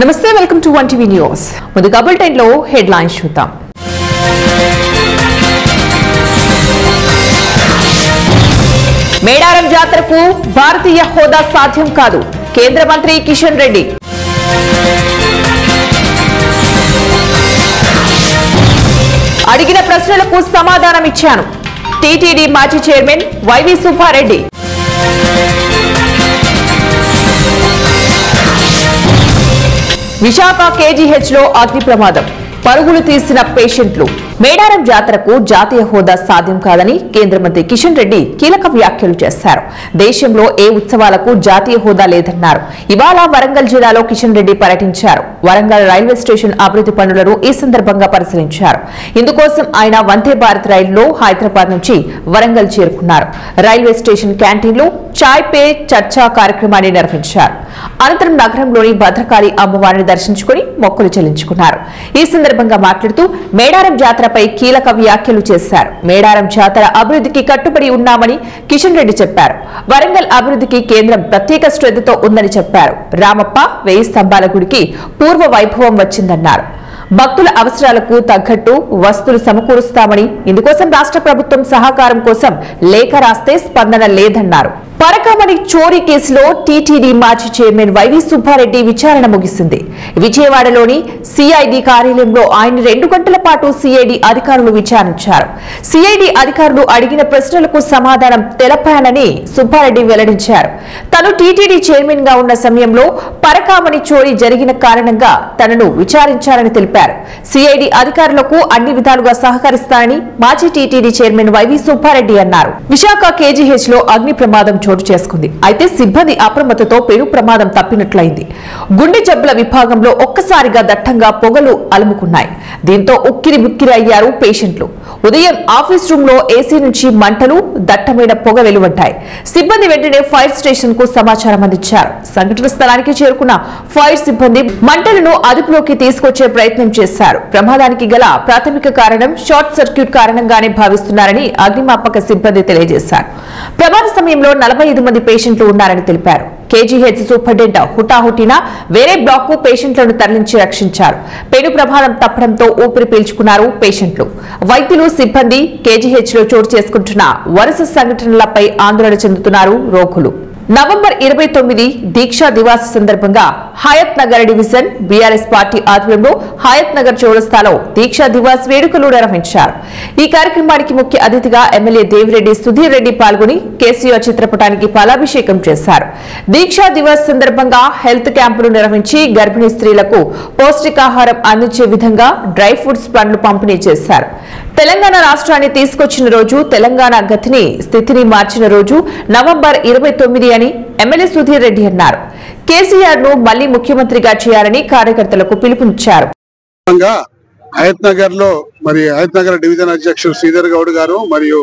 నమస్తే, welcome to 1TV news. ముందుగా bulletin లో హెడ్లైన్స్ చూద్దాం. మేడారం జాతరకు భారతీయ హోదా సాధ్యం కాదు, కేంద్ర మంత్రి కిషన్ రెడ్డి. అడిగిన ప్రశ్నలకు సమాధానం ఇచ్చాను, టీటీడీ మాజీ chairman YV Subba Reddy. Visakha KGH లో అగ్ని ప్రమాదం, పరుగులు తీసిన పేషెంట్లు. మేడారం జాతరకు జాతీయ హోదా సాధ్యం కాదని కేంద్ర మంత్రి కిషన్ రెడ్డి కీలక వ్యాఖ్యలు చేశారు. దేశంలో ఏ ఉత్సవాలకు జాతీయ హోదా లేదన్నారు. ఇవాళ వరంగల్ జిల్లాలో కిషన్ రెడ్డి పర్యటించారు. వరంగల్ రైల్వే స్టేషన్ అభివృద్ధి పనులను ఈ సందర్భంగా పరిశీలించారు. ఇందుకోసం ఆయన వందే భారత్ రైలులో హైదరాబాద్ నుంచి వరంగల్ చేరుకున్నారు. రైల్వే స్టేషన్ క్యాంటీన్లో చాయ్ పే చర్చా కార్యక్రమాన్ని నిర్వహించారు. అనంతరం నగరంలోని భద్రకాళి అమ్మవారిని దర్శించుకుని మొక్కులు చెల్లించుకున్నారు. ఈ సందర్భంగా మాట్లాడుతూ మేడారం జాతరపై కీలక వ్యాఖ్యలు చేశారు. మేడారం జాతర అభివృద్ధికి కట్టుబడి ఉన్నామని కిషన్ రెడ్డి చెప్పారు. వరంగల్ అభివృద్ధికి కేంద్రం ప్రత్యేక శ్రద్ధతో ఉందని చెప్పారు. రామప్ప 1000 స్తంభాల గుడికి పూర్వ వైభవం వచ్చిందన్నారు. భక్తుల అవసరాలకు తగ్గట్టు వస్తువులు సమకూరుస్తామని, ఇందుకోసం రాష్ట్ర ప్రభుత్వం సహకారం కోసం లేఖ రాస్తే స్పందన లేదన్నారు. పరకామణి చోరీ కేసులో టీటీడీ మాజీ చైర్మన్ వైవి సుబ్బారెడ్డి విచారణ ముగిసింది. విజయవాడలోని సిఐడి కార్యాలయంలో ఆయన 2 గంటల పాటు సిఐడి అధికారులు విచారించారు. సిఐడి అధికారులు అడిగిన ప్రశ్నలకు సమాధానం తెలపానని సుబ్బారెడ్డి వెల్లడించారు. తను టీటీడీ చైర్మన్ గా ఉన్న సమయంలో పరకామణి చోరీ జరిగిన కారణంగా తనను విచారించారని తెలిపారు. సిఐడి అధికారులకు అన్ని విధాలుగా సహకరిస్తానని మాజీ టీటీడీ చైర్మన్ వైవి సుబ్బారెడ్డి అన్నారు. విశాఖ కేజీహెచ్ లో అగ్ని ప్రమాదం చోటు చేసుకుంది. అయితే సిబ్బంది అప్రమత్తతో పెను ప్రమాదం తప్పినట్లయింది. గుండె జబ్బుల విభాగంలో ఒక్కసారిగా దట్టంగా పొగలు అలుముకున్నాయి. దీంతో ఉక్కిరి బిక్కిరి అయ్యారు పేషెంట్లు. ఉదయం ఆఫీస్ రూమ్ లో ఏసీ నుంచి మంటలు, దట్టమైన పొగ వెలువడ్డాయి. సిబ్బంది వెంటనే ఫైర్ స్టేషన్ కు సమాచారం అందించారు. సంఘటన స్థలానికి చేరుకున్న ఫైర్ సిబ్బంది మంటలను అదుపులోకి తీసుకొచ్చే ప్రయత్నం చేశారు. ప్రమాదానికి గల ప్రాథమిక కారణం షార్ట్ సర్క్యూట్ కారణంగానే భావిస్తున్నారని అగ్నిమాపక సిబ్బంది తెలియజేశారు. ప్రమాద సమయంలో 45 మంది పేషెంట్లు ఉన్నారని తెలిపారు. కేజీహెచ్ సూపరింటెండెంట్ హుటాహుటిన వేరే బ్లాక్ కు పేషెంట్లను తరలించి రక్షించారు. పెను ప్రమాదం తప్పడంతో ఊపిరి పీల్చుకున్నారు పేషెంట్లు. వైద్యులు, సిబ్బంది కేజీహెచ్ లో చోటు చేసుకుంటున్న వరుస సంఘటనలపై ఆందోళన చెందుతున్నారు రోగులు. నవంబర్ 29 దీక్షా దివాస్ సందర్భంగా Hayat Nagar division BRS party ఆధ్వర్యంలో హయత్ నగర్ చౌరస్తాలో దీక్షా దివాస్ వేడుకలు నిర్వహించారు. ఈ కార్యక్రమానికి ముఖ్య అతిథిగా ఎమ్మెల్యే దేవిరెడ్డి సుధీర్ రెడ్డి పాల్గొని కేసీఆర్ చిత్రపటానికి పాలాభిషేకం చేశారు. దీక్షా దివాస్ సందర్భంగా హెల్త్ క్యాంపులు నిర్వహించి గర్భిణీ స్త్రీలకు పౌష్టికాహారం అందించే విధంగా డ్రై ఫ్రూట్స్ పండ్లు పంపిణీ చేశారు. తెలంగాణ రాష్ట్రాన్ని తీసుకొచ్చిన రోజు, తెలంగాణ గతిని స్థితిని మార్చిన రోజు నవంబర్ 29 అని ఎమ్మెల్యే సుధీర్ రెడ్డి అన్నారు. కేసీఆర్ ను మళ్లీ ముఖ్యమంత్రిగా చేయాలని కార్యకర్తలకు పిలుపునిచ్చారు. హయత్ నగర్ లో హయత్ నగర్ డివిజన్ అధ్యక్షుడు శ్రీధర్ గౌడ్ గారు మరియు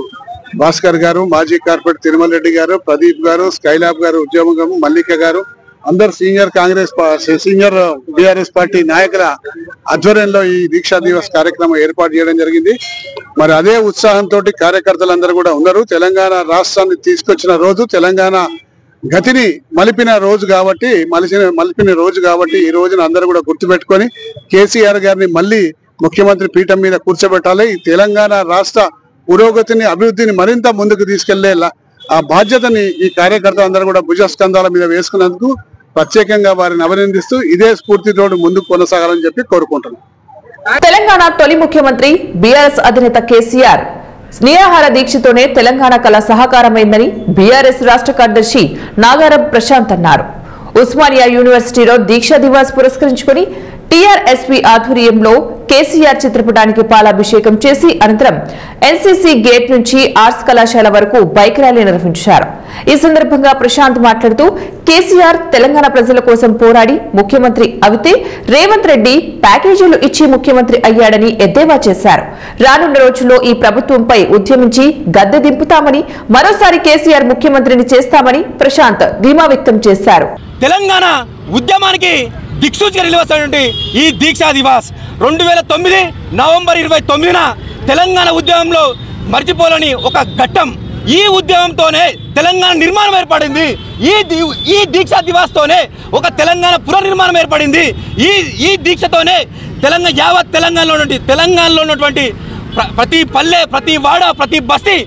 భాస్కర్ గారు, మాజీ కార్పొరేటర్ తిరుమల రెడ్డి గారు, ప్రదీప్ గారు, స్కైలాబ్ గారు, ఉద్యమం మల్లిక గారు, అందరు సీనియర్ బీఆర్ఎస్ పార్టీ నాయకుల ఆధ్వర్యంలో ఈ దీక్షా దివస్ కార్యక్రమం ఏర్పాటు చేయడం జరిగింది. అదే ఉత్సాహంతో కార్యకర్తలందరూ కూడా ఉన్నారు. తెలంగాణ రాష్ట్రాన్ని తీసుకొచ్చిన రోజు, తెలంగాణ గతిని మలిపిన రోజు కాబట్టి ఈ రోజున అందరూ కూడా గుర్తుపెట్టుకొని కేసీఆర్ గారిని మళ్ళీ ముఖ్యమంత్రి పీఠం మీద కూర్చోబెట్టాలి. ఈ తెలంగాణ రాష్ట్ర పురోగతిని, అభివృద్ధిని మరింత ముందుకు తీసుకెళ్లే ఆ బాధ్యతని ఈ కార్యకర్తలందరూ కూడా భుజస్కంధాల మీద వేసుకున్నందుకు ప్రత్యేకంగా వారిని అభినందిస్తూ ఇదే స్ఫూర్తితో ముందుకు కొనసాగాలని చెప్పి కోరుకుంటున్నాం. తెలంగాణ తొలి ముఖ్యమంత్రి బీఆర్ఎస్ అధినేత కేసీఆర్ స్నేహార దీక్షతోనే తెలంగాణ కళ సహకారమైందని బీఆర్ఎస్ రాష్ట్ర కార్యదర్శి నాగారం ప్రశాంత్ అన్నారు. ఉస్మానియా యూనివర్సిటీలో దీక్షా దివాస్ పురస్కరించుకుని టీఆర్ఎస్పీ ఆధ్వర్యంలో కేసీఆర్ చిత్రపటానికి పాలాభిషేకం చేసి అనంతరం ఎన్సీసీ గేట్ నుంచి ఆర్ట్స్ కళాశాల వరకు బైక్ ర్యాలీ నిర్వహించారు. ఈ సందర్భంగా ప్రశాంత్ మాట్లాడుతూ కేసీఆర్ తెలంగాణ ప్రజల కోసం పోరాడి ముఖ్యమంత్రి అవితే రేవంత్ రెడ్డి ప్యాకేజీలు ఇచ్చి ముఖ్యమంత్రి అయ్యాడని ఎద్దేవా చేశారు. రానున్న రోజుల్లో ఈ ప్రభుత్వంపై ఉద్యమించి గద్దె దింపుతామని, మరోసారి కేసీఆర్ ముఖ్యమంత్రిని చేస్తామని ప్రశాంత్ ధీమా వ్యక్తం చేశారు. తెలంగాణ ఉద్యమానికి దిక్సూచిగా నిలవస్తున్నటువంటి ఈ దీక్షా దివాస్ 2009 నవంబర్ 29న తెలంగాణ ఉద్యమంలో మర్చిపోలేని ఒక ఘట్టం. ఈ ఉద్యమంతోనే తెలంగాణ నిర్మాణం ఏర్పడింది. ఈ దీక్షా దివాస్తోనే ఒక తెలంగాణ పునర్నిర్మాణం ఏర్పడింది. ఈ దీక్షతోనే యావత్ తెలంగాణలో ఉన్నటువంటి ప్రతి పల్లె, ప్రతి వాడ, ప్రతి బస్తీ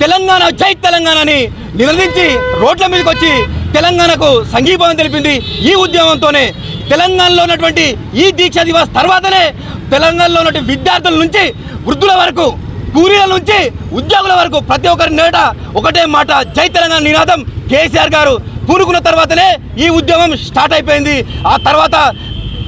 తెలంగాణ జై తెలంగాణని నిలదించి రోడ్ల మీదకి వచ్చి తెలంగాణకు సంఘీభావం తెలిపింది. ఈ ఉద్యమంతోనే తెలంగాణలో ఉన్నటువంటి ఈ దీక్షా దివాస్ తర్వాతనే తెలంగాణలో ఉన్నటువంటి విద్యార్థుల నుంచి వృద్ధుల వరకు, కూలీల నుంచి ఉద్యోగుల వరకు ప్రతి ఒక్కరి నేట ఒకటే మాట, జై తెలంగాణ నినాదం కేసీఆర్ గారు పూనుకున్న తర్వాతనే ఈ ఉద్యమం స్టార్ట్ అయిపోయింది. ఆ తర్వాత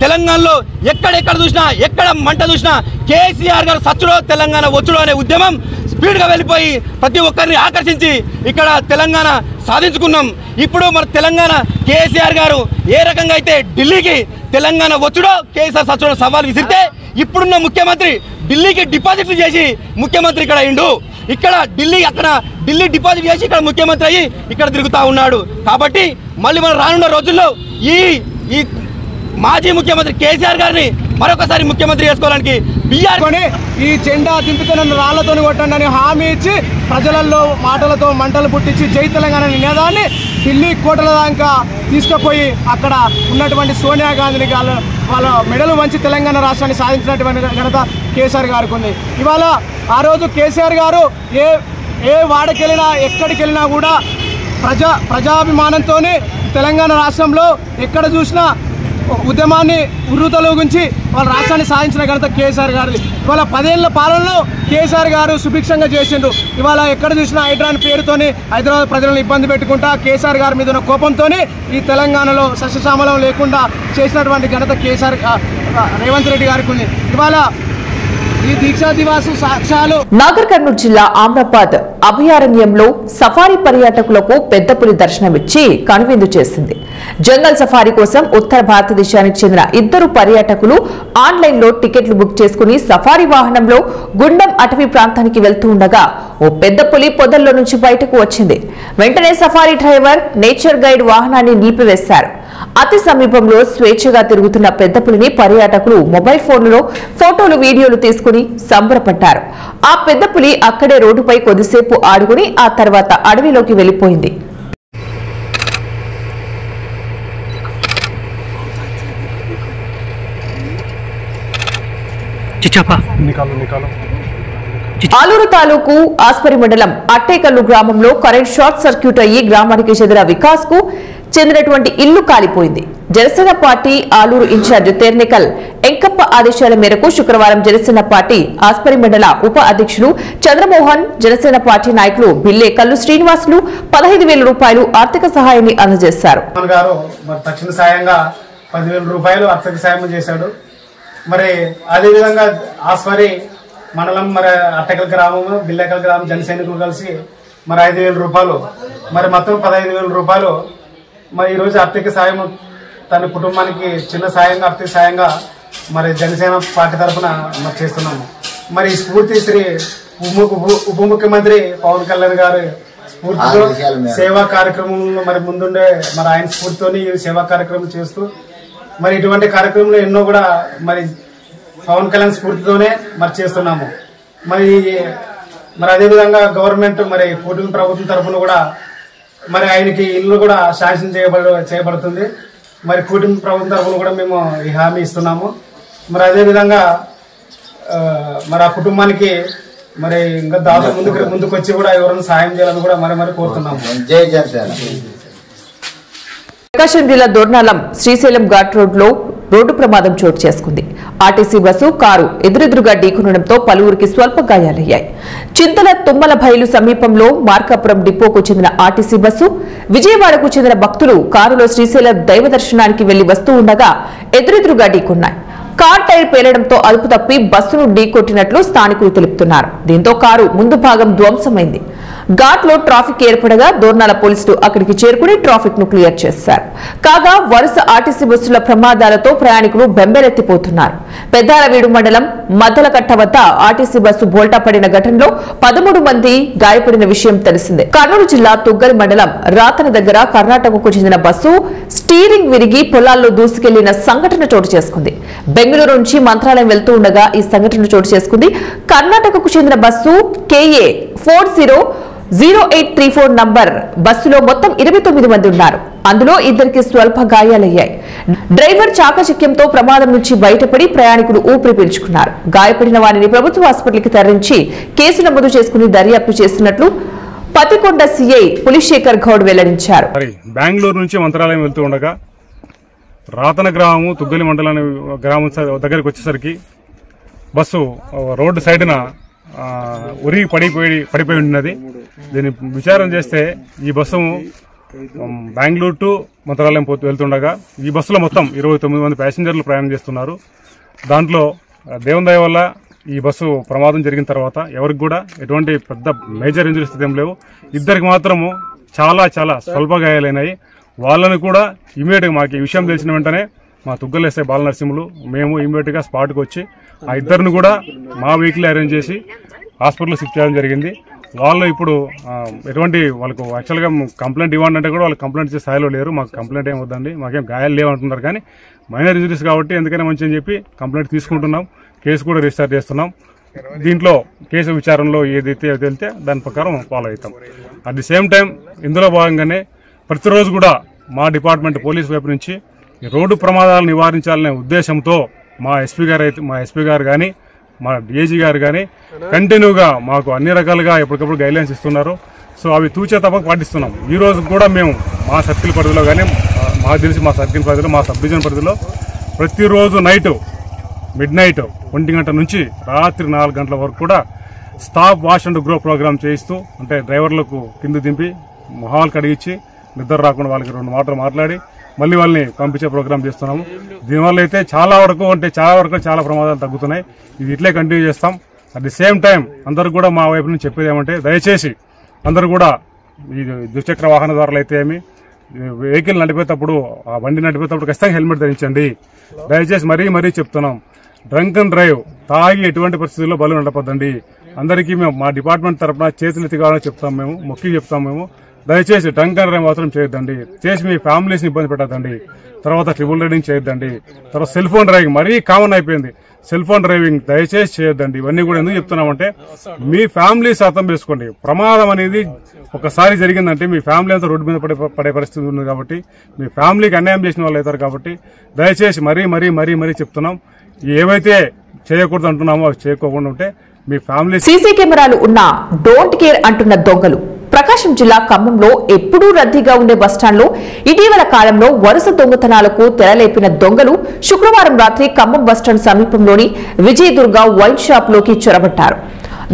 తెలంగాణలో ఎక్కడెక్కడ చూసినా, ఎక్కడ మంట చూసినా కేసీఆర్ గారు సచ్చుడో తెలంగాణ వచ్చుడో అనే ఉద్యమం స్పీడ్గా వెళ్ళిపోయి ప్రతి ఒక్కరిని ఆకర్షించి ఇక్కడ తెలంగాణ సాధించుకున్నాం. ఇప్పుడు మన తెలంగాణ కేసీఆర్ గారు ఏ రకంగా అయితే ఢిల్లీకి తెలంగాణ వచ్చుడో కేసీఆర్ సచ్చుడో సవాల్ విసిరితే, ఇప్పుడున్న ముఖ్యమంత్రి ఢిల్లీకి డిపాజిట్లు చేసి ముఖ్యమంత్రి ఇక్కడ అయిండు. ఇక్కడ ఢిల్లీ డిపాజిట్ చేసి ఇక్కడ ముఖ్యమంత్రి అయ్యి ఇక్కడ తిరుగుతూ ఉన్నాడు. కాబట్టి మళ్ళీ మనం రానున్న రోజుల్లో ఈ మాజీ ముఖ్యమంత్రి కేసీఆర్ గారిని మరొకసారి ముఖ్యమంత్రి చేసుకోవడానికి ఈ జెండా దింపితే నన్ను రాళ్లతో కొట్టండి అని హామీ ఇచ్చి ప్రజలలో మాటలతో మంటలు పుట్టించి జై తెలంగాణ నినాదాన్ని ఢిల్లీ కోటల దాకా తీసుకుపోయి అక్కడ ఉన్నటువంటి సోనియా గాంధీని వాళ్ళ మెడలు వంచి తెలంగాణ రాష్ట్రాన్ని సాధించినటువంటి ఘనత కేసీఆర్ గారికి ఉంది. ఇవాళ ఆ రోజు కేసీఆర్ గారు ఏ వాడకెళ్ళినా ఎక్కడికి వెళ్ళినా కూడా ప్రజాభిమానంతో తెలంగాణ రాష్ట్రంలో ఎక్కడ చూసినా ఉద్యమాన్ని ఉర్రూతలోగించి వాళ్ళ రాష్ట్రాన్ని సాధించిన ఘనత కేసీఆర్ గారిది. ఇవాళ 10 ఏళ్ల పాలనలో కేసీఆర్ గారు సుభిక్షంగా చేసిండు. ఇవాళ ఎక్కడ చూసినా హైడ్రాన్ పేరుతోని హైదరాబాద్ ప్రజలను ఇబ్బంది పెట్టుకుంటా కేసీఆర్ గారి మీద ఉన్న కోపంతో ఈ తెలంగాణలో సస్యశ్యామలం లేకుండా చేసినటువంటి ఘనత కేసీఆర్ రేవంత్ రెడ్డి గారికి ఉంది. ఇవాళ ఈ దీక్షా దివాసు సాక్ష్యాలు. నాగర్ కర్నూలు జిల్లా ఆమ్రాబాద్ అభయారణ్యంలో సఫారీ పర్యాటకులకు పెద్ద పులి దర్శనమిచ్చి కనువిందు చేసింది. జంగల్ సఫారీ కోసం ఉత్తర భారతదేశానికి చెందిన 2 పర్యాటకులు ఆన్లైన్ లో టికెట్లు బుక్ చేసుకుని సఫారీ వాహనంలో గుండం అటవీ ప్రాంతానికి వెళ్తూ ఉండగా ఓ పెద్ద పులి పొదల్లో నుంచి బయటకు వచ్చింది. వెంటనే సఫారీ డ్రైవర్, నేచర్ గైడ్ వాహనాన్ని నిలిపివేశారు. అతి సమీపంలో స్వేచ్ఛగా తిరుగుతున్న పెద్ద పులిని పర్యాటకులు మొబైల్ ఫోన్లలో ఫోటోలు, వీడియోలు తీసుకుని సంబరపడ్డారు. ఆ పెద్ద పులి అక్కడే రోడ్డుపై కొద్దిసేపు ఆడుకుని ఆ తర్వాత అడవిలోకి వెళ్లిపోయింది. ఆలూరు తాలూకు ఆస్పరి మండలం అట్టేకల్లు గ్రామంలో కరెంట్ షార్ట్ సర్క్యూట్ అయ్యి గ్రామానికి చెందిన వికాస్ కు చెందినటువంటి ఇల్లు కాలిపోయింది. జనసేన పార్టీ ఆలూరు ఇన్ఛార్జ్ తెర్నికల్ ఎంకప్ప ఆదేశాల మేరకు శుక్రవారం జనసేన పార్టీ ఆస్పరి మండల ఉప అధ్యక్షులు చంద్రమోహన్, జనసేన పార్టీ నాయకులు బిల్లే కల్లు శ్రీనివాసులు 15,000 రూపాయలు ఆర్థిక సహాయాన్ని అందజేశారు. తక్షణ సాయంగా 10,000 రూపాయలు ఆర్థిక సాయం చేశాడు. మరి అదేవిధంగా ఆస్పరి మండలం మరి అట్టకల్ గ్రామం, బిల్లేకల్ గ్రామం జన సైనికులు కలిసి మరి 5,000 రూపాయలు, మరి మొత్తం 15,000 రూపాయలు మరి ఈరోజు ఆర్థిక సాయం తన కుటుంబానికి చిన్న సాయంగా, ఆర్థిక సాయంగా మరి జనసేన పార్టీ తరఫున మరి చేస్తున్నాము. మరి ఈ స్ఫూర్తి శ్రీ ఉప ముఖ్యమంత్రి పవన్ కళ్యాణ్ గారి స్ఫూర్తితో సేవా కార్యక్రమంలో మరి ముందుండే మరి ఆయన స్ఫూర్తితో ఈ సేవా కార్యక్రమం చేస్తూ మరి ఇటువంటి కార్యక్రమంలో ఎన్నో కూడా మరి పవన్ కళ్యాణ్ స్ఫూర్తితోనే మరి చేస్తున్నాము. మరి అదేవిధంగా గవర్నమెంట్ మరి కూటమి ప్రభుత్వం తరఫున కూడా మరి ఆయనకి ఇల్లు కూడా శాంక్షన్ చేయబడుతుంది. మరి కూటమి ప్రభుత్వం తరఫున కూడా మేము ఈ హామీ ఇస్తున్నాము. మరి అదేవిధంగా మరి ఆ కుటుంబానికి మరి ఇంకా దాదాపు ముందుకు వచ్చి కూడా ఎవరైనా సాయం చేయాలని కూడా మరి కోరుతున్నాము. ప్రకాశం జిల్లా దొర్నాలం శ్రీశైలం ఘాట్ రోడ్ లో రోడ్డు ప్రమాదం చోటు చేసుకుంది. ఆర్టీసీ బస్సు, కారు ఎదురెదురుగా ఢీకొనడంతో పలువురికి స్వల్ప గాయాలయ్యాయి. చింతల తుమ్మల బయలు సమీపంలో మార్కాపురం డిపోకు చెందిన ఆర్టీసీ బస్సు, విజయవాడకు చెందిన భక్తులు కారులో శ్రీశైలం దైవ దర్శనానికి వెళ్లి వస్తూ ఉండగా ఎదురెదురుగా ఢీకొన్నాయి. కార్ టైర్ పేలడంతో అదుపు తప్పి బస్సును ఢీకొట్టినట్లు స్థానికులు తెలుపుతున్నారు. దీంతో కారు ముందు భాగం ధ్వంసమైంది. ఘాట్ లో ట్రాఫిక్ ఏర్పడగా దోర్నాల పోలీసులు అక్కడికి చేరుకుని ట్రాఫిక్ ను క్లియర్ చేశారు. కాగా వరుస ఆర్టీసీ బస్సుల ప్రమాదాలతో ప్రయాణికులు బెంబెలెత్తిపోతున్నారు. పెద్దారవీడు మండలం మద్దలకట్ట వద్ద ఆర్టీసీ బస్సు బోల్టా పడిన ఘటనలో 13 మంది గాయపడిన విషయం తెలిసిందే. కర్నూలు జిల్లా తుగ్గలి మండలం రాతన దగ్గర కర్ణాటకకు చెందిన బస్సు స్టీరింగ్ విరిగి పొలాల్లో దూసుకెళ్లిన సంఘటన చోటు చేసుకుంది. బెంగళూరు నుంచి మంత్రాలయం వెళ్తూ ఉండగా ఈ సంఘటన చోటు చేసుకుంది. కర్ణాటకకు చెందిన బస్సు KA 40 0834 నంబర్ బస్సులో మొత్తం 29 మంది ఉన్నారు. అందులో ఇద్దరికి స్వల్ప గాయాలయ్యాయి. డ్రైవర్ చాకచక్యంతో ప్రమాదం నుంచి బయటపడి ప్రయాణికులు ఊపిరి పీల్చుకున్నారు. గాయపడిన వారిని ప్రభుత్వ ఆసుపత్రికి తరలించి కేసు నమోదు చేసుకుని దర్యాప్తు చేస్తున్నట్లు పతికొండ సిఐ పులిశేఖర్ గౌడ్ వెల్లడించారు. బెంగళూరు నుంచి మంత్రాలయం వెళ్తూ ఉండగా రాతన గ్రామం తుగ్గలి మండలం గ్రామం దగ్గరికి వచ్చేసరికి బస్సు రోడ్డు సైడ్న ఉరిగి పడిపోయి ఉన్నది. దీన్ని విచారం చేస్తే ఈ బస్సు బెంగళూరు టు మంత్రాలయం వెళ్తుండగా ఈ బస్సులో మొత్తం 29 మంది ప్యాసింజర్లు ప్రయాణం చేస్తున్నారు. దాంట్లో దేవుని దయ వల్ల ఈ బస్సు ప్రమాదం జరిగిన తర్వాత ఎవరికి కూడా ఎటువంటి పెద్ద మేజర్ ఇంజరీస్ ఏం లేవు. ఇద్దరికి మాత్రము చాలా స్వల్ప గాయాలైనాయి. వాళ్ళని కూడా ఇమీడియట్గా మాకు ఈ విషయం తెలిసిన వెంటనే మా తుగ్గల్ ఎస్ఐ బాల నరసింహులు మేము ఇమీడియట్గా స్పాట్కి వచ్చి ఆ ఇద్దరిని కూడా మా వెహికల్ అరేంజ్ చేసి హాస్పిటల్ షిఫ్ట్ చేయడం జరిగింది. వాళ్ళు ఇప్పుడు ఎటువంటి వాళ్ళకు యాక్చువల్గా కంప్లైంట్ ఇవ్వండి అంటే కూడా వాళ్ళు కంప్లైంట్ ఇచ్చే స్థాయిలో లేరు. మాకు కంప్లైంట్ ఏం వద్దండి, మాకేం గాయాలు లేవంటున్నారు, కానీ మైనర్ ఇంజరీస్ కాబట్టి ఎందుకనే మంచి అని చెప్పి కంప్లైంట్ తీసుకుంటున్నాం. కేసు కూడా రిజిస్టర్ చేస్తున్నాం. దీంట్లో కేసు విచారణలో ఏదైతే వెళ్తే దాని ప్రకారం ఫాలో అవుతాం. అట్ ది సేమ్ టైం ఇందులో భాగంగానే ప్రతిరోజు కూడా మా డిపార్ట్మెంట్ పోలీస్ వైపు నుంచి ఈ రోడ్డు ప్రమాదాలు నివారించాలనే ఉద్దేశంతో మా ఎస్పీ గారు కానీ మా డిఐజీ గారు కానీ కంటిన్యూగా మాకు అన్ని రకాలుగా ఎప్పటికప్పుడు గైడ్లైన్స్ ఇస్తున్నారు. సో అవి తూచే తప్పక పాటిస్తున్నాం. ఈ రోజు కూడా మేము మా సర్కిల్ పరిధిలో కానీ మాకు తెలిసి మా సర్కిల్ పరిధిలో మా సబ్ డివిజన్ పరిధిలో ప్రతిరోజు నైట్ మిడ్-నైట్ 1 గంట నుంచి రాత్రి 4 గంటల వరకు కూడా stop wash and grow programme చేయిస్తూ, అంటే డ్రైవర్లకు కింద దింపి మొహాలు కడిగించి నిద్ర రాకుండా వాళ్ళకి 2 మాటలు మాట్లాడి మళ్ళీ వాళ్ళని పంపించే ప్రోగ్రామ్ చేస్తున్నాము. దీనివల్ల అయితే చాలా వరకు చాలా ప్రమాదాలు తగ్గుతున్నాయి. ఇది ఇట్లే కంటిన్యూ చేస్తాం. అట్ ది సేమ్ టైం అందరూ కూడా మా వైపు నుంచి చెప్పేది ఏమంటే, దయచేసి అందరూ కూడా ఈ ద్విచక్ర వాహనదారులు అయితే ఏమి వెహికల్ నడిపేటప్పుడు ఆ బండి నడిపేటప్పుడు ఖచ్చితంగా హెల్మెట్ ధరించండి. దయచేసి మరీ చెప్తున్నాం, డ్రంక్ అండ్ డ్రైవ్ తాగి ఎటువంటి పరిస్థితుల్లో బలు నడపద్దండి. అందరికీ మేము మా డిపార్ట్మెంట్ తరఫున చేతులెత్తి కావాలని చెప్తాం, మేము మొక్కి చెప్తాం. మేము దయచేసి డ్రంక్ అండ్ డ్రైవ్ మాత్రం చేయొద్దండి. చేసి మీ ఫ్యామిలీస్ని ఇబ్బంది పెట్టద్దండి. తర్వాత ట్రిపుల్ రైడింగ్ చేయొద్దండి. తర్వాత సెల్ ఫోన్ డ్రైవింగ్ మరీ కామన్ అయిపోయింది. సెల్ ఫోన్ డ్రైవింగ్ దయచేసి చేయొద్దండి. ఇవన్నీ కూడా ఎందుకు చెప్తున్నామంటే, మీ ఫ్యామిలీస్ అర్థం చేసుకోండి. ప్రమాదం అనేది ఒకసారి జరిగిందంటే మీ ఫ్యామిలీ అంతా రోడ్డు మీద పడే పరిస్థితి ఉంది కాబట్టి, మీ ఫ్యామిలీకి అన్యాయం చేసిన వాళ్ళు అవుతారు కాబట్టి దయచేసి మరీ చెప్తున్నాం. ఏవైతే చేయకూడదు అంటున్నామో అవి చేయకోకుండా ఉంటే మీ ఫ్యామిలీ. సీసీ కెమెరాలు ఉన్నా డోంట్ కేర్ అంటున్న దొంగలు. ప్రకాశం జిల్లా ఖమ్మంలో ఎప్పుడూ రద్దీగా ఉండే బస్టాండ్లో ఇటీవల కాలంలో వరుస దొంగతనాలకు తెరలేపిన దొంగలు శుక్రవారం రాత్రి ఖమ్మం బస్టాండ్ సమీపంలోని విజయదుర్గ వైన్ షాప్ లోకి చొరబట్టారు.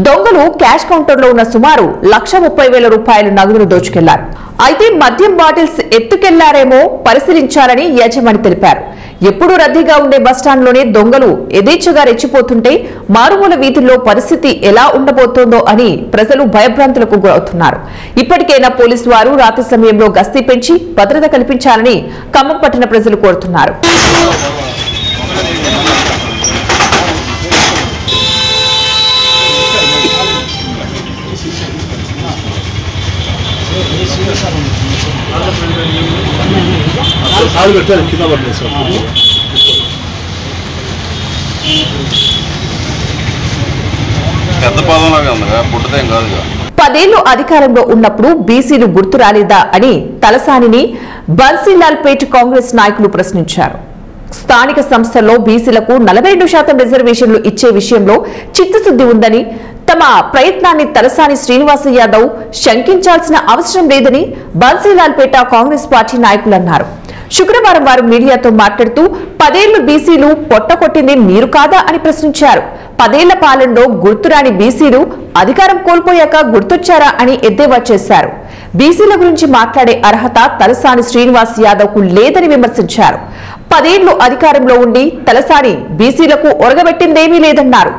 దొంగలు క్యాష్ కౌంటర్లో ఉన్న సుమారు ₹1,30,000 నగదును దోచుకెళ్లారు. అయితే మద్యం బాటిల్స్ ఎత్తుకెళ్లారేమో పరిశీలించాలని యజమాని తెలిపారు. ఎప్పుడూ రద్దీగా ఉండే బస్టాండ్లోనే దొంగలు యథేచ్ఛగా రెచ్చిపోతుంటే మారుమూల వీధుల్లో పరిస్థితి ఎలా ఉండబోతోందో అని ప్రజలు భయభ్రాంతులకు గురవుతున్నారు. ఇప్పటికైనా పోలీసు వారు రాత్రి సమయంలో గస్తీ పెంచి భద్రత కల్పించాలని ఖమ్మం పట్టణ ప్రజలు కోరుతున్నారు. పెద్ద పదంలాగా ఉందిగా, పుట్టదేం కాదుగా. 10 ఏళ్లు అధికారంలో ఉన్నప్పుడు బీసీలు గుర్తు రాలేదా అని తలసానిని బన్సీలాల్పేట్ కాంగ్రెస్ నాయకులు ప్రశ్నించారు. స్థానిక సంస్థల్లో బీసీలకు 42% రిజర్వేషన్లు ఇచ్చే విషయంలో చిత్తశుద్ది ఉందని, తమ ప్రయత్నాన్ని తలసాని శ్రీనివాస యాదవ్ శంకించాల్సిన అవసరం లేదని బన్సీలాల్పేట కాంగ్రెస్ పార్టీ నాయకులు అన్నారు. శుక్రవారం వారు మీడియాతో మాట్లాడుతూ 10 ఏళ్లు బీసీలు పొట్టకొట్టింది మీరు కాదా అని ప్రశ్నించారు. 10 ఏళ్ల పాలనలో గుర్తురాని బీసీలు అధికారం కోల్పోయాక గుర్తొచ్చారా అని ఎద్దేవా చేశారు. బీసీల గురించి మాట్లాడే అర్హత తలసాని శ్రీనివాస్ యాదవ్ కు లేదని విమర్శించారు. 10 ఏళ్లు అధికారంలో ఉండి తలసాని బీసీలకు ఒరగబెట్టిందేమీ లేదన్నారు.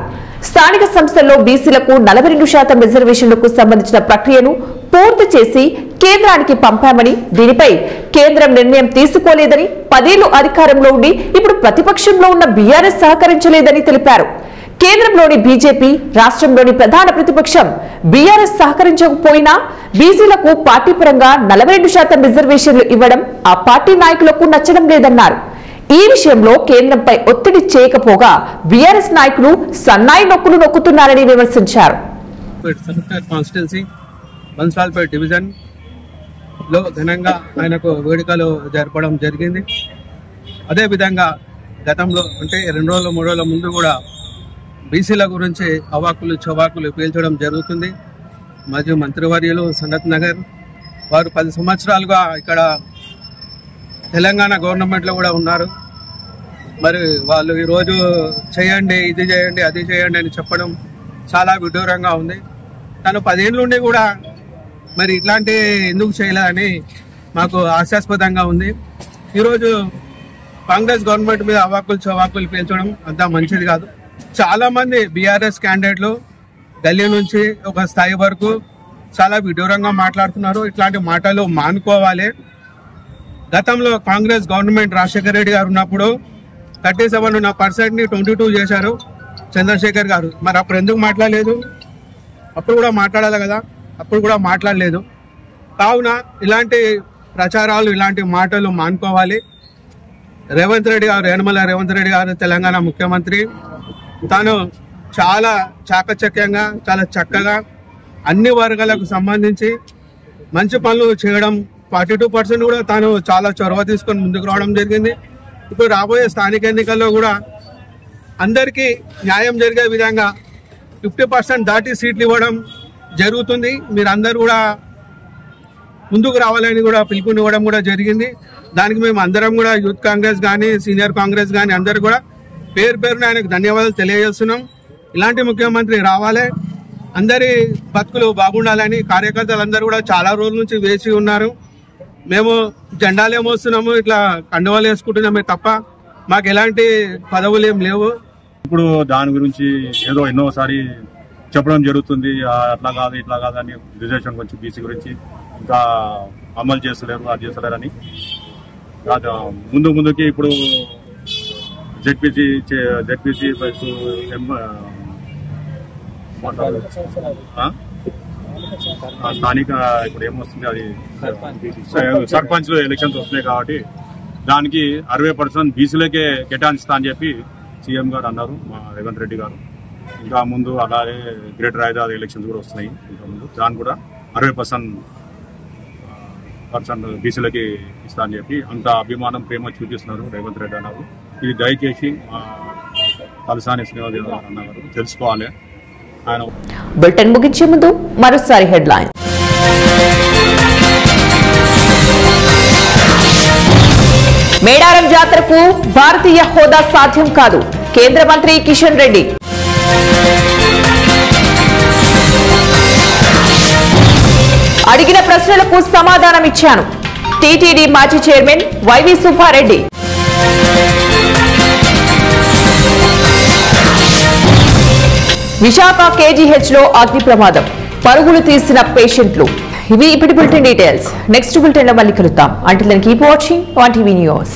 స్థానిక సంస్థల్లో బీసీలకు 42% రిజర్వేషన్లకు సంబంధించిన ప్రక్రియను పూర్తి చేసి కేంద్రానికి పంపామని, దీనిపై కేంద్రం నిర్ణయం తీసుకోలేదని, 10 ఏళ్లు అధికారంలో ఉండి ఇప్పుడు ప్రతిపక్షంలో ఉన్న బీఆర్ఎస్ సహకరించలేదని తెలిపారు. కేంద్రంలోని బీజేపీ, రాష్ట్రంలోని ప్రధాన ప్రతిపక్షం బీఆర్ఎస్ సహకరించకపోయినా బీసీలకు పార్టీ పరంగా 42% రిజర్వేషన్లు ఇవ్వడం ఆ పార్టీ నాయకులకు నచ్చడం లేదన్నారు. ఈ విషయంలో కేంద్రంపై ఒత్తిడి చేయకపోగా బీఆర్ఎస్ నాయకులు సన్నాయి నొక్కులు నొక్కుతున్నారని విమర్శించారు. బన్సాల్పేట్ డివిజన్లో ఘనంగా ఆయనకు వేడుకలు జరపడం జరిగింది. అదేవిధంగా గతంలో అంటే 2 రోజులు 3 రోజుల ముందు కూడా బీసీల గురించి అవాకులు చవాకులు పీల్చడం జరుగుతుంది. మాజీ మంత్రివర్యులు సనత్ నగర్ వారు 10 సంవత్సరాలుగా ఇక్కడ తెలంగాణ గవర్నమెంట్లో కూడా ఉన్నారు. మరి వాళ్ళు ఈరోజు చేయండి, ఇది చేయండి, అది చేయండి అని చెప్పడం చాలా విడ్డూరంగా ఉంది. తను 10 ఏళ్ళ నుండి కూడా మరి ఇట్లాంటి ఎందుకు చేయలేదని మాకు హాస్యాస్పదంగా ఉంది. ఈరోజు కాంగ్రెస్ గవర్నమెంట్ మీద అవాకులు చవాకులు పీల్చడం అంత మంచిది కాదు. చాలా మంది బీఆర్ఎస్ క్యాండిడేట్లు గల్లీ నుంచి ఒక స్థాయి వరకు చాలా విడ్డూరంగా మాట్లాడుతున్నారు. ఇట్లాంటి మాటలు మానుకోవాలి. గతంలో కాంగ్రెస్ గవర్నమెంట్ రాజశేఖర రెడ్డి గారు ఉన్నప్పుడు 37% 22 చేశారు చంద్రశేఖర్ గారు. మరి అప్పుడు ఎందుకు మాట్లాడలేదు? అప్పుడు కూడా మాట్లాడాలి కదా, అప్పుడు కూడా మాట్లాడలేదు. కావున ఇలాంటి ప్రచారాలు ఇలాంటి మాటలు మానుకోవాలి. రేవంత్ రెడ్డి గారు, యనమల రేవంత్ రెడ్డి గారు తెలంగాణ ముఖ్యమంత్రి. తాను చాలా చాకచక్యంగా చాలా చక్కగా అన్ని వర్గాలకు సంబంధించి మంచి పనులు చేయడం, 42% కూడా తాను చాలా చొరవ తీసుకొని ముందుకు రావడం జరిగింది. ఇప్పుడు రాబోయే స్థానిక ఎన్నికల్లో కూడా అందరికీ న్యాయం జరిగే విధంగా 50% దాటి సీట్లు ఇవ్వడం జరుగుతుంది. మీరందరూ కూడా ముందుకు రావాలని కూడా పిలుపునివ్వడం కూడా జరిగింది. దానికి మేము అందరం కూడా యూత్ కాంగ్రెస్ కానీ సీనియర్ కాంగ్రెస్ కానీ అందరూ కూడా పేరు పేరున ఆయనకు ధన్యవాదాలు తెలియజేస్తున్నాం. ఇలాంటి ముఖ్యమంత్రి రావాలి, అందరి బతుకులు బాగుండాలని కార్యకర్తలందరూ కూడా చాలా రోజుల నుంచి వేచి ఉన్నారు. మేము జెండాలు ఏమొస్తున్నాము, ఇట్లా కండువాలు వేసుకుంటున్నామే తప్ప మాకు ఎలాంటి పదవులు ఏం లేవు. ఇప్పుడు దాని గురించి ఏదో ఎన్నోసారి చెప్పడం జరుగుతుంది, అట్లా కాదు ఇట్లా కాదు అని రిజర్వేషన్ గురించి బీసీ గురించి ఇంకా అమలు చేస్తలేరు, అది చేస్తలేరని. ముందుకి ఇప్పుడు జెడ్పీసీ స్థానిక ఇప్పుడు ఏమొస్తుంది, అది సర్పంచ్లు ఎలక్షన్స్ వస్తున్నాయి కాబట్టి దానికి 60% బీసీలకే కేటాయిస్తా అని చెప్పి సీఎం గారు అన్నారు, మా రేవంత్ రెడ్డి గారు. ఇంకా ముందు అలాగే గ్రేటర్ హైదరాబాద్ ఎలక్షన్స్ కూడా వస్తున్నాయి. ఇంకా ముందు దాన్ని కూడా 60% బీసీలకి ఇస్తా అని చెప్పి అంత అభిమానం ప్రేమ చూపిస్తున్నారు రేవంత్ రెడ్డి అన్నారు. ఇది దయచేసి తలసాని శ్రీనివాస్ గారు అన్నారు తెలుసుకోవాలి. ఆయన బులెటిన్ ముగించే ముందు మరోసారి హెడ్లైన్. మేడారం జాతరకు భారతీయ హోదా సాధ్యం కాదు, కేంద్ర మంత్రి కిషన్ రెడ్డి. అడిగిన ప్రశ్నలకు సమాధానం ఇచ్చాను, టీటీడీ మాజీ chairman YV Subba Reddy. Visakha KGH లో అగ్ని ప్రమాదం, పరుగులు తీసిన పేషెంట్లు. ఇవి ఇప్పటి బులెటిన్ డీటెయిల్స్. నెక్స్ట్ బులెటిన్ లో మళ్ళీ కలుద్దాం. Until then keep watching 1TV news.